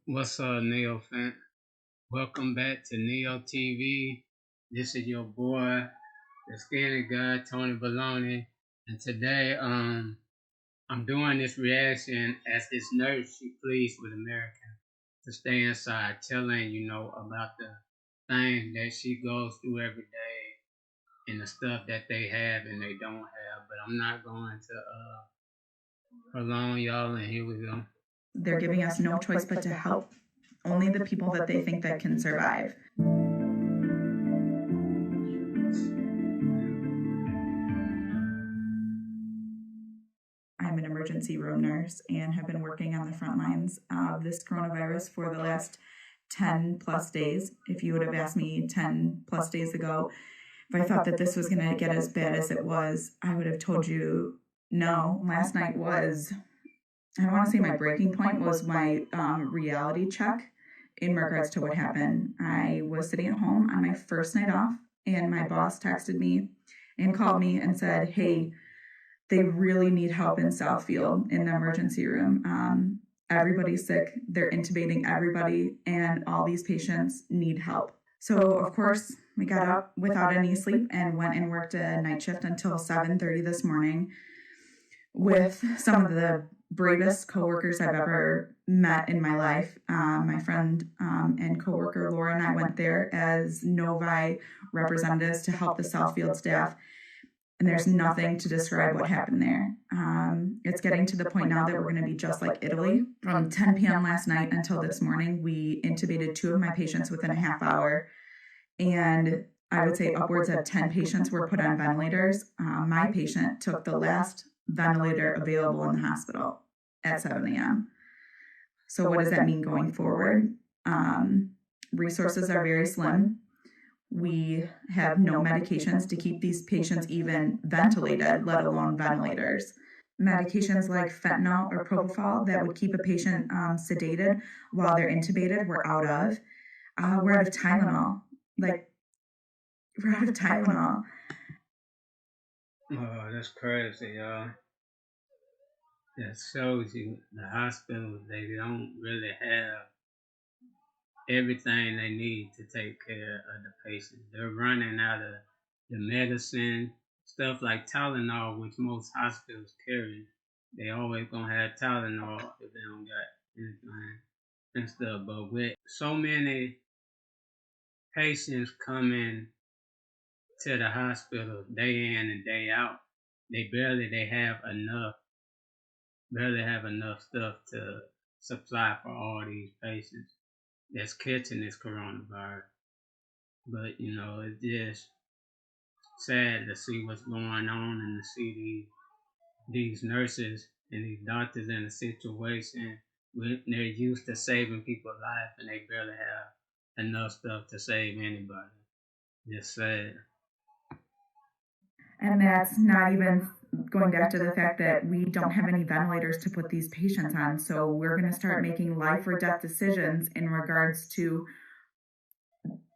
What's up, Neo fan? Welcome back to Neo TV. This is your boy, the skinny guy, Tony Baloney. And today, I'm doing this reaction as this nurse, she pleads with Americans to stay inside, telling, about the things that she goes through every day and the stuff that they have and they don't have. But I'm not going to prolong y'all, and here we go. They're giving us no choice but to help only the people that they think that can survive. I'm an emergency room nurse and have been working on the front lines of this coronavirus for the last 10 plus days. If you would have asked me 10 plus days ago if I thought that this was going to get as bad as it was, I would have told you no. Last night was, I don't want to say my breaking point, was my reality check in regards to what happened. I was sitting at home on my first night off, and my boss texted me and called me and said, hey, they really need help in Southfield in the emergency room. Everybody's sick. They're intubating everybody, and all these patients need help. So, of course, we got up without any sleep and went and worked a night shift until 7:30 this morning with some of the bravest coworkers I've ever met in my life. My friend and coworker Laura and I went there as Novi representatives to help the Southfield staff. And there's nothing to describe what happened there. It's getting to the point now that we're going to be just like Italy. From 10 p.m. last night until this morning, we intubated 2 of my patients within a half hour. And I would say upwards of 10 patients were put on ventilators. My patient took the last ventilator available in the hospital at 7 a.m. So what does that mean going forward? Resources are very slim. We have no medications to keep these patients even ventilated, let alone ventilators. Medications like fentanyl or propofol that would keep a patient sedated while they're intubated, we're out of. We're out of Tylenol. We're out of Tylenol. Oh, that's crazy, y'all. That shows you the hospitals, they don't really have everything they need to take care of the patient. They're running out of the medicine, stuff like Tylenol, which most hospitals carry. They always gonna have Tylenol if they don't got anything and stuff. But with so many patients coming to the hospital day in and day out, barely have enough stuff to supply for all these patients that's catching this coronavirus. But it's just sad to see what's going on and to see these nurses and these doctors in a situation where they're used to saving people's life and they barely have enough stuff to save anybody. Just sad. And that's not even going back to the fact that we don't have any ventilators to put these patients on. So we're going to start making life or death decisions in regards to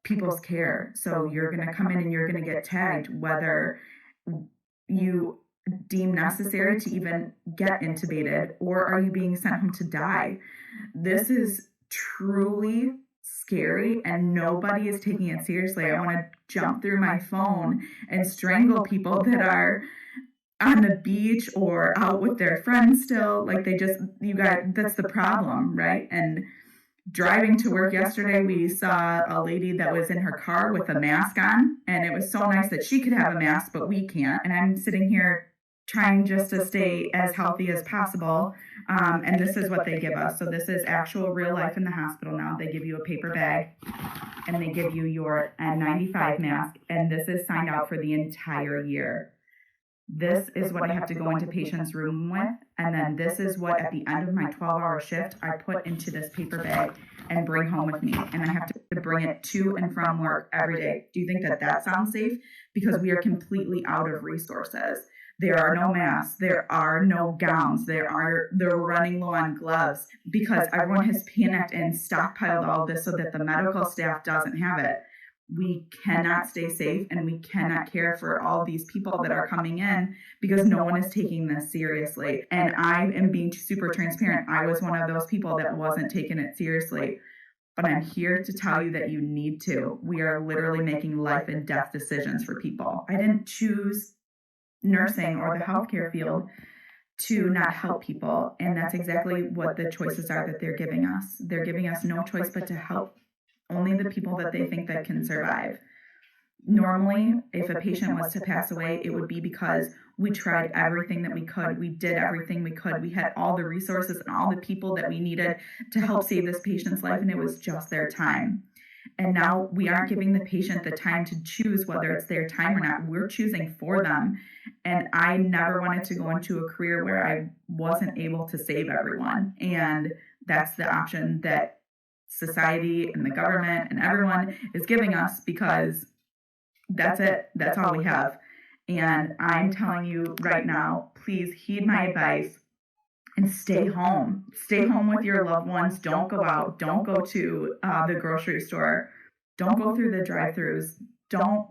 people's care. So you're going to come in and you're going to get tagged whether you deem necessary to even get intubated, or are you being sent home to die? This is truly scary and nobody is taking it seriously. I want to jump through my phone and strangle people that are on the beach or out with their friends still. Like that's the problem, right? And driving to work yesterday, we saw a lady that was in her car with a mask on, and it was so nice that she could have a mask, but we can't. And I'm sitting here trying just to stay as healthy as possible. And this is what they give us. So this is actual real life in the hospital now. They give you a paper bag and they give you your N95 mask. And this is signed out for the entire year. This is what I have to go into patients' room with. And then this is what at the end of my 12-hour shift, I put into this paper bag and bring home with me. And I have to bring it to and from work every day. Do you think that that sounds safe? Because we are completely out of resources. There are no masks. There are no gowns. They're running low on gloves because everyone has panicked and stockpiled all this so that the medical staff doesn't have it. we cannot stay safe and we cannot care for all these people that are coming in because no one is taking this seriously. And I am being super transparent. I was one of those people that wasn't taking it seriously. But I'm here to tell you that you need to. We are literally making life and death decisions for people. I didn't choose nursing or the healthcare field to not help people. And that's exactly what the choices are that they're giving us. They're giving us no choice but to help only the people that they think that can survive. Normally, if a patient was to pass away, it would be because we tried everything that we could. We did everything we could. We had all the resources and all the people that we needed to help save this patient's life, and it was just their time. And now we aren't giving the patient the time to choose whether it's their time or not. We're choosing for them. And I never wanted to go into a career where I wasn't able to save everyone. And that's the option that society and the government and everyone is giving us because that's it. That's all we have. And I'm telling you right now, please heed my advice and stay home. Stay home with your loved ones. Don't go out. Don't go to the grocery store. Don't go through the drive-thrus. Don't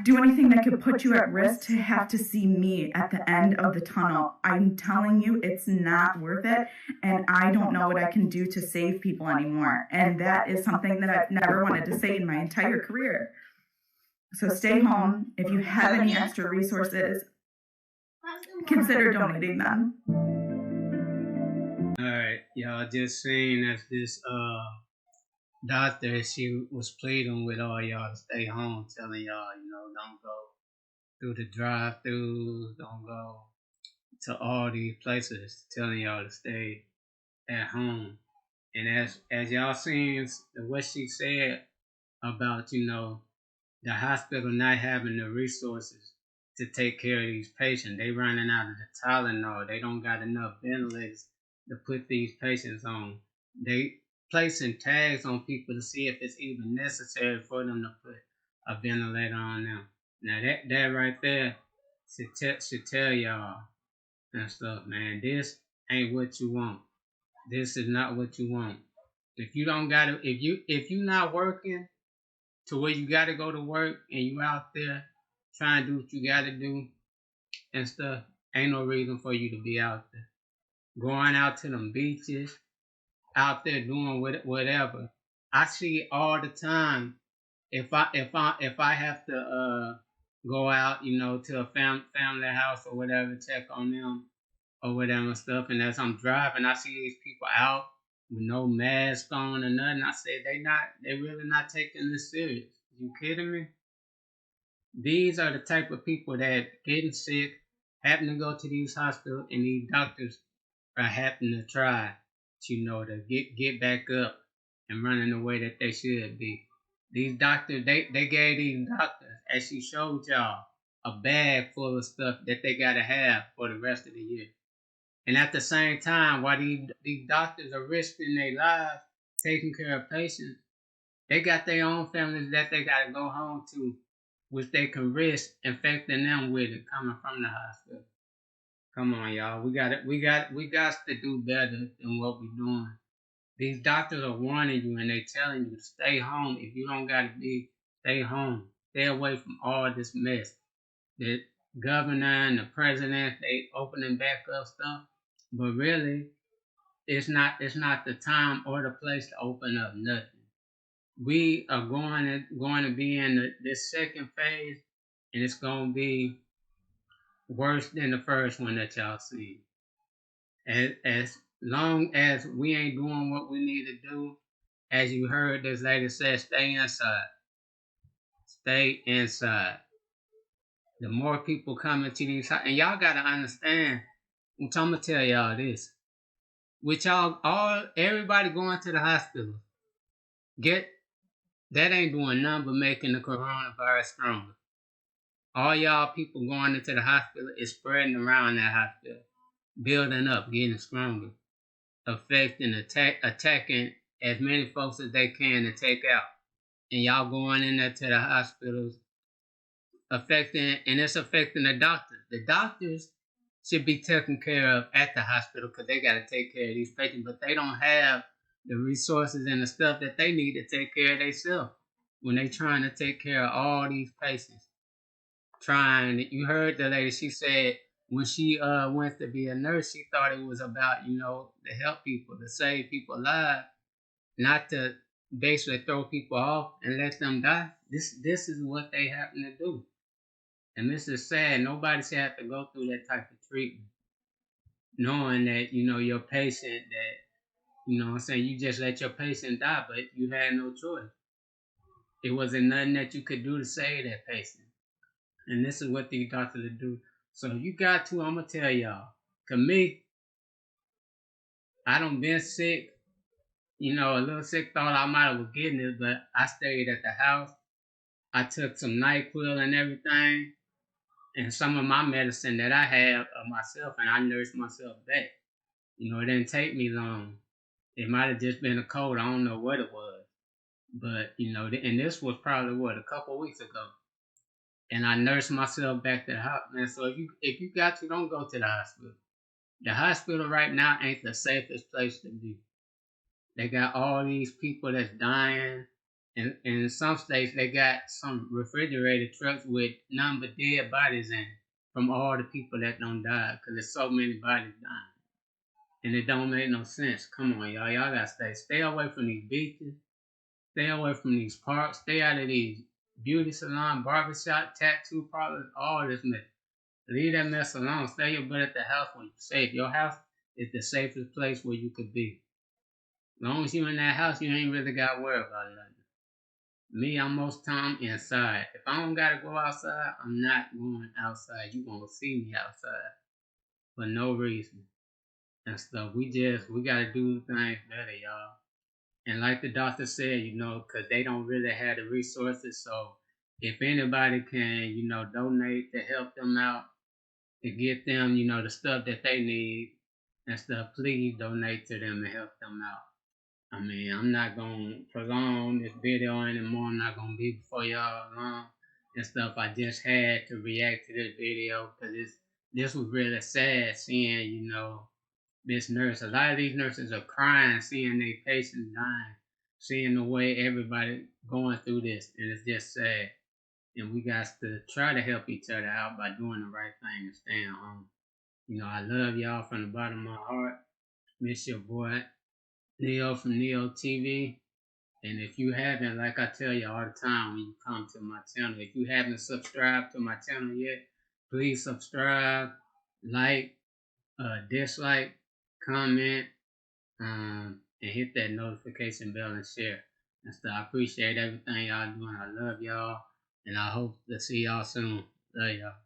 do anything that could put you at risk to have to see me at the end of the tunnel. I'm telling you, it's not worth it. And I don't know what I can do to save people anymore. And that is something that I've never wanted to say in my entire career. So stay home. If you have any extra resources, consider donating them. All right, y'all just seen as this doctor, she was pleading with all y'all to stay home, telling y'all, don't go through the drive-thrus, don't go to all these places, telling y'all to stay at home. And as y'all seen what she said about, the hospital not having the resources to take care of these patients. They running out of the Tylenol. They don't got enough ventilators to put these patients on. They placing tags on people to see if it's even necessary for them to put a ventilator on them. Now that right there should tell y'all and stuff, man. This ain't what you want. This is not what you want. If you don't got to, if you not working to where you got to go to work and you out there trying to do what you got to do and stuff, ain't no reason for you to be out there. Going out to them beaches, out there doing whatever. I see all the time. If I have to go out, to a family house or whatever, check on them or whatever stuff, and as I'm driving, I see these people out with no mask on or nothing. I said they really not taking this serious. You kidding me? These are the type of people that getting sick, happen to go to these hospitals, and these doctors are happen to try, to get back up and running the way that they should be. These doctors, they gave these doctors, as she showed y'all, a bag full of stuff that they gotta have for the rest of the year. And at the same time, while these doctors are risking their lives taking care of patients, they got their own families that they gotta go home to, which they can risk infecting them with it coming from the hospital. Come on, y'all. We got to do better than what we're doing. These doctors are warning you and they telling you to stay home. If you don't gotta stay home. Stay away from all this mess. The governor and the president, they opening back up stuff. But really, it's not the time or the place to open up nothing. We are going to be in this second phase, and it's going to be worse than the first one that y'all see. As long as we ain't doing what we need to do, as you heard this lady say, stay inside. Stay inside. The more people coming to these, and y'all got to understand, I'm going to tell y'all this. With everybody going to the hospital, that ain't doing nothing but making the coronavirus stronger. All y'all people going into the hospital is spreading around that hospital, building up, getting stronger, affecting, attacking as many folks as they can to take out. And y'all going in there to the hospitals, it's affecting the doctors. The doctors should be taken care of at the hospital because they got to take care of these patients, but they don't have the resources and the stuff that they need to take care of themselves. when they trying to take care of all these patients. You heard the lady, she said when she went to be a nurse, she thought it was about, to help people, to save people lives, not to basically throw people off and let them die. This is what they happen to do. And this is sad. Nobody should have to go through that type of treatment. Knowing that, your patient that, what I'm saying, you just let your patient die, but you had no choice. It wasn't nothing that you could do to save that patient. And this is what these doctors do. So if you got to, I'm gonna tell y'all. To me, I done been sick, a little sick, thought I might have getting it, but I stayed at the house. I took some NyQuil and everything, and some of my medicine that I have of myself, and I nursed myself back. It didn't take me long. It might have just been a cold. I don't know what it was. But, and this was probably a couple weeks ago. And I nursed myself back to the hospital. Man, so if you got to, don't go to the hospital. The hospital right now ain't the safest place to be. They got all these people that's dying. And in some states, they got some refrigerated trucks with none but dead bodies in it from all the people that don't die because there's so many bodies dying. And it don't make no sense. Come on, y'all. Y'all gotta stay away from these beaches. Stay away from these parks. Stay out of these beauty salon, barbershop, tattoo parlors, all this mess. Leave that mess alone. Stay your butt at the house when you're safe. Your house is the safest place where you could be. As long as you're in that house, you ain't really got to worry about nothing. Me, I'm most time inside. If I don't gotta go outside, I'm not going outside. You gonna see me outside for no reason and stuff. We gotta do things better, y'all. And like the doctor said, because they don't really have the resources. So if anybody can, donate to help them out, to get them, the stuff that they need and stuff, please donate to them and help them out. I mean, I'm not going to prolong this video anymore. I'm not going to be before y'all long and stuff. I just had to react to this video because this was really sad seeing, this nurse. A lot of these nurses are crying seeing their patients dying, seeing the way everybody going through this, and it's just sad. And we got to try to help each other out by doing the right thing and staying home. I love y'all from the bottom of my heart. Miss your boy Neo from Neo TV. And if you haven't, like I tell you all the time when you come to my channel, if you haven't subscribed to my channel yet, please subscribe, like, dislike, comment, and hit that notification bell and share. And so I appreciate everything y'all doing. I love y'all, and I hope to see y'all soon. Love y'all.